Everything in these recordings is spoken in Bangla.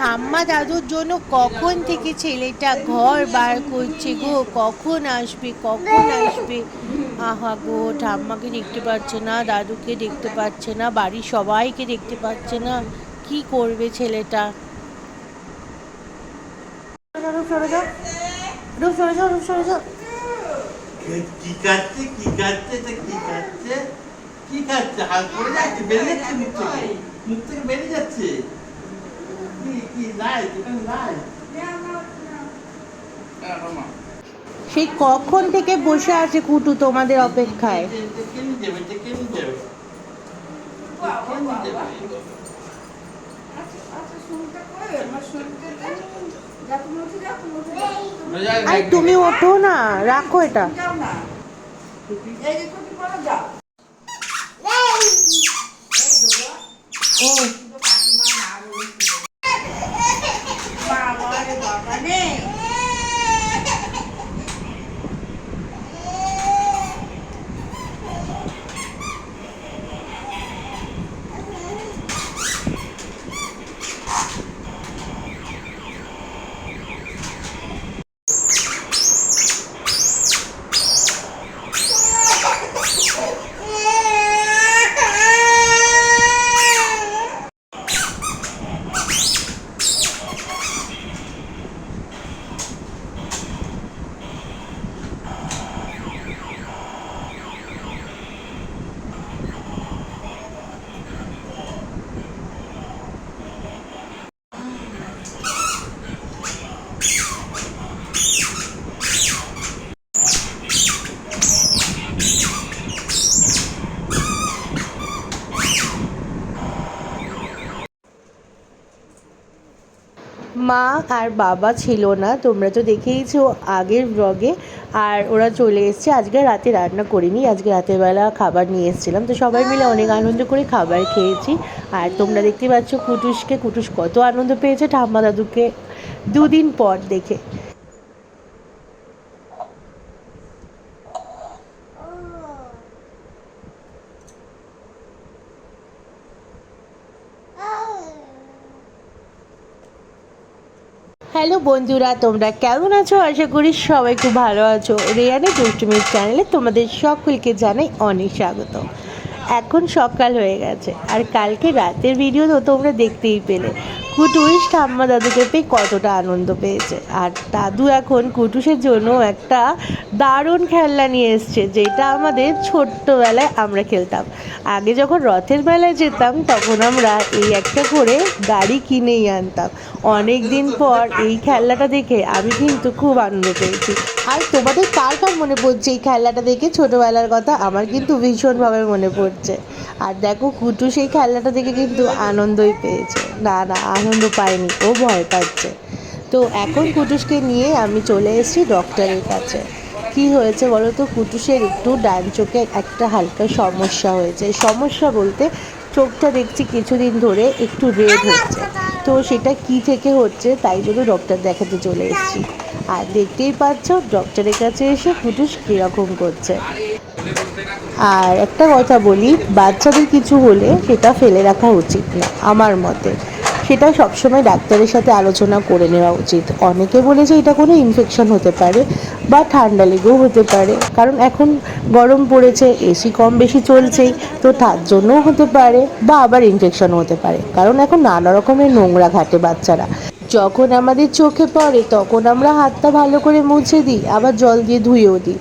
ঠাম্মা দাদুর জন্য কখন থেকে ছেলেটা ঘর বার করছে গো, কখন আসবে কখন আসবে। আহা গো, ঠাম্মাকে দেখতে পাচ্ছে না, দাদুকে দেখতে পাচ্ছে না, বাড়ির সবাইকে দেখতে পাচ্ছে না, কি করবে ছেলেটা। রূপ সরে যাও, রূপ সরে যাও, রূপ সরে যাও। কি খাচ্ছে কি খাচ্ছে এটা কি খাচ্ছে কি খাচ্ছে হাত পড়ে যাচ্ছে বেরিয়ে যাচ্ছে মুখ থেকে বেরিয়ে যাচ্ছে কি কি লাই এখানে লাই সেই কখন থেকে বসে আছে কুটু তোমাদের অপেক্ষায়। কেন যাবে কেন যাবে আরে তুমি ওঠো না, রাখো এটা। ও মা আর বাবা ছিল না, তোমরা তো দেখেইছো আগের ব্লগে। আর ওরা চলে এসছে, আজকে রাতে রান্না করিনি, আজকে রাতের বেলা খাবার নিয়ে এসেছিলাম, তো সবাই মিলে অনেক আনন্দ করে খাবার খেয়েছি। আর তোমরা দেখতে পাচ্ছ কুটুস কত আনন্দ পেয়েছে ঠাম্মা দাদুকে 2 দিন পর দেখে। হ্যালো বন্ধুরা, তোমরা কেমন আছো? আশা করি সবাই খুব ভালো আছো। রেয়ানের দুষ্টুমির চ্যানেলে তোমাদের সকলকে জানাই অনেক স্বাগত। এখন সকাল হয়ে গেছে, আর কালকে রাতের ভিডিও তো তোমরা দেখতেই পেলে। কুটুস ঠাম্মা দাদুকে পেয়ে কতটা আনন্দ পেয়েছে। আর দাদু এখন কুটুসের জন্য একটা দারুণ খেলনা নিয়ে এসছে, যেটা আমাদের ছোট্টবেলায় আমরা খেলতাম। আগে যখন রথের মেলায় যেতাম তখন আমরা এই একটা করে গাড়ি কিনেই আনতাম। অনেক দিন পর এই খেলনাটা দেখে আমি কিন্তু খুব আনন্দ পেয়েছি। আর তোমাদের কার কার মনে পড়ছে এই খেলনাটা দেখে ছোটোবেলার কথা? আমার কিন্তু ভীষণভাবে মনে পড়ছে। আর দেখো কুটু সেই খেলনাটা দেখে কিন্তু আনন্দই পেয়েছে। না না, আনন্দ পায়নি, ও ভয় পাচ্ছে। তো এখন কুটুসকে নিয়ে আমি চলে এসেছি ডক্টরের কাছে। কি হয়েছে বলো তো? কুটুসের একটু ডান চোখে একটা হালকা সমস্যা হয়েছে। সমস্যা বলতে চোখটা দেখছি কিছুদিন ধরে একটু রেড হচ্ছে। তো সেটা কি থেকে হচ্ছে, তাই জন্য ডক্টর দেখাতে চলে এসেছি। আর দেখতেই পাচ্ছ ডক্টরের কাছে এসে কুটুস কীরকম করছে। আর একটা কথা বলি, বাচ্চাদের কিছু হলে সেটা ফেলে রাখা উচিত না আমার মতে। সেটা সবসময় ডাক্তারের সাথে আলোচনা করে নেওয়া উচিত। অনেকে বলেছে এটা কোনো ইনফেকশন হতে পারে বা ঠান্ডা লেগেও হতে পারে, কারণ এখন গরম পড়েছে, এসি কম বেশি চলছেই, তো তার জন্যও হতে পারে, বা আবার ইনফেকশনও হতে পারে, কারণ এখন নানা রকমের নোংরা ঘাটে বাচ্চারা। যখন আমাদের চোখে পড়ে তখন আমরা হাতটা ভালো করে মুছে দিই, আবার জল দিয়ে ধুয়েও দিই।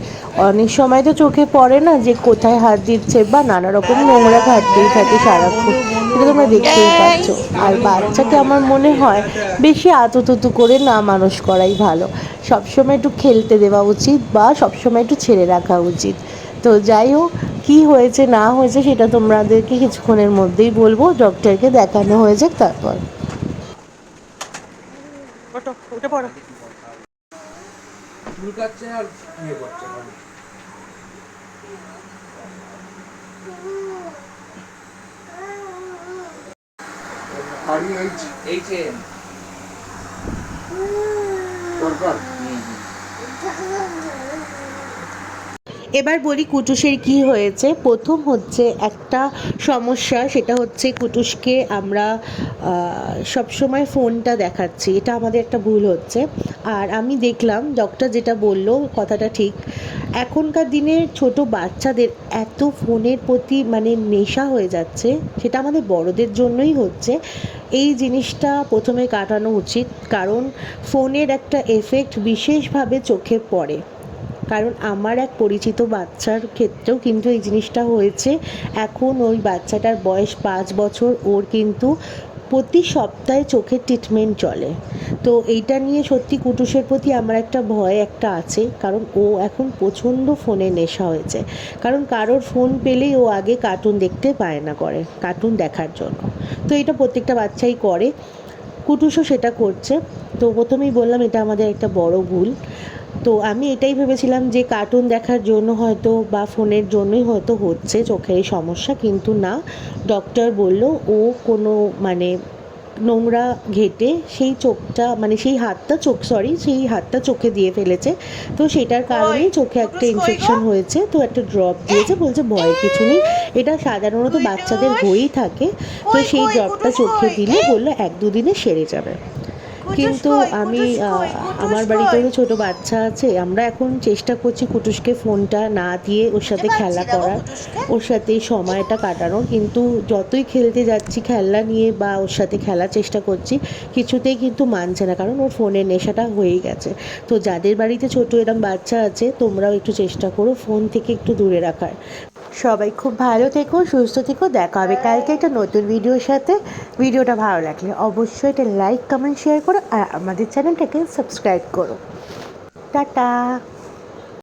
অনেক সময় তো চোখে পড়ে না যে কোথায় হাত দিচ্ছে, বা নানা রকম নোংরা ঘাটতেই থাকে সারাক্ষণ, এটা তোমরা দেখতেই পাচ্ছ। আর বাচ্চাকে আমার মনে হয় বেশি আতুতুতু করে না মানুষ করাই ভালো। সবসময় একটু খেলতে দেওয়া উচিত, বা সবসময় একটু ছেড়ে রাখা উচিত। তো যাই হোক, কী হয়েছে না হয়েছে সেটা তোমাদেরকে কিছুক্ষণের মধ্যেই বলবো, ডক্টরকে দেখানো হয়ে যাক তারপর। উঠে পড়ো। চুলকাচ্ছে আর ইয়ে করছে এবার বলি কুটুসের কি হয়েছে। প্রথম হচ্ছে একটা সমস্যা, সেটা হচ্ছে কুটুসকে আমরা সবসময় ফোনটা দেখাচ্ছি, এটা আমাদের একটা ভুল হচ্ছে। আর আমি দেখলাম ডক্টর যেটা বললো কথাটা ঠিক, এখনকার দিনে ছোট বাচ্চাদের এত ফোনের প্রতি মানে নেশা হয়ে যাচ্ছে, সেটা আমাদের বড়দের জন্যই হচ্ছে। এই জিনিসটা প্রথমে কাটানো উচিত, কারণ ফোনের একটা এফেক্ট বিশেষভাবে চোখে পড়ে। কারণ আমার এক পরিচিত বাচ্চার ক্ষেত্রেও কিন্তু এই জিনিসটা হয়েছে। এখন ওই বাচ্চাটার বয়স 5 বছর, ওর কিন্তু প্রতি সপ্তাহে চোখের ট্রিটমেন্ট চলে। তো এইটা নিয়ে সত্যি কুটুসের প্রতি আমার একটা ভয় একটা আছে, কারণ ও এখন প্রচণ্ড ফোনে নেশা হয়েছে। কারণ কারোর ফোন পেলেই ও আগে কার্টুন দেখতে বায়না করে, কার্টুন দেখার জন্য। তো এটা প্রত্যেকটা বাচ্চাই করে, কুটুসও সেটা করছে। তো প্রথমেই বললাম এটা আমাদের একটা বড় ভুল। তো আমি এটাই ভেবেছিলাম যে কার্টুন দেখার জন্য হয়তো বা ফোনের জন্যই হয়তো হচ্ছে চোখের এই সমস্যা, কিন্তু না, ডক্টর বলল ও কোনো মানে নোংরা ঘেঁটে সেই চোখটা মানে সেই হাতটা চোখে দিয়ে ফেলেছে। তো সেটার কারণেই চোখে একটা ইনফেকশন হয়েছে, তো একটা ড্রপ দিয়েছে, বলছে ভয়ের কিছু নেই, এটা সাধারণত বাচ্চাদের হয়েই থাকে। তো সেই ড্রপটা চোখে দিলে বললো 1-2 দিনে সেরে যাবে। কিন্তু আমি আমার বাড়িতেও তো ছোটো বাচ্চা আছে, আমরা এখন চেষ্টা করছি কুটুসকে ফোনটা না দিয়ে ওর সাথে খেলা করার, ওর সাথে সময়টা কাটানোর। কিন্তু যতই খেলতে যাচ্ছি খেলনা নিয়ে বা ওর সাথে খেলার চেষ্টা করছি, কিছুতেই কিন্তু মানছে না, কারণ ওর ফোনের নেশাটা হয়েই গেছে। তো যাদের বাড়িতে ছোটো এরম বাচ্চা আছে, তোমরাও একটু চেষ্টা করো ফোন থেকে একটু দূরে রাখার। সবাই খুব ভালো থেকো, সুস্থ থেকো, দেখা হবে কালকে একটা নতুন ভিডিওর সাথে। ভিডিওটা ভালো লাগলে অবশ্যই এটা লাইক, কমেন্ট, শেয়ার করো আর আমাদের চ্যানেলটাকে সাবস্ক্রাইব করো। টাটা।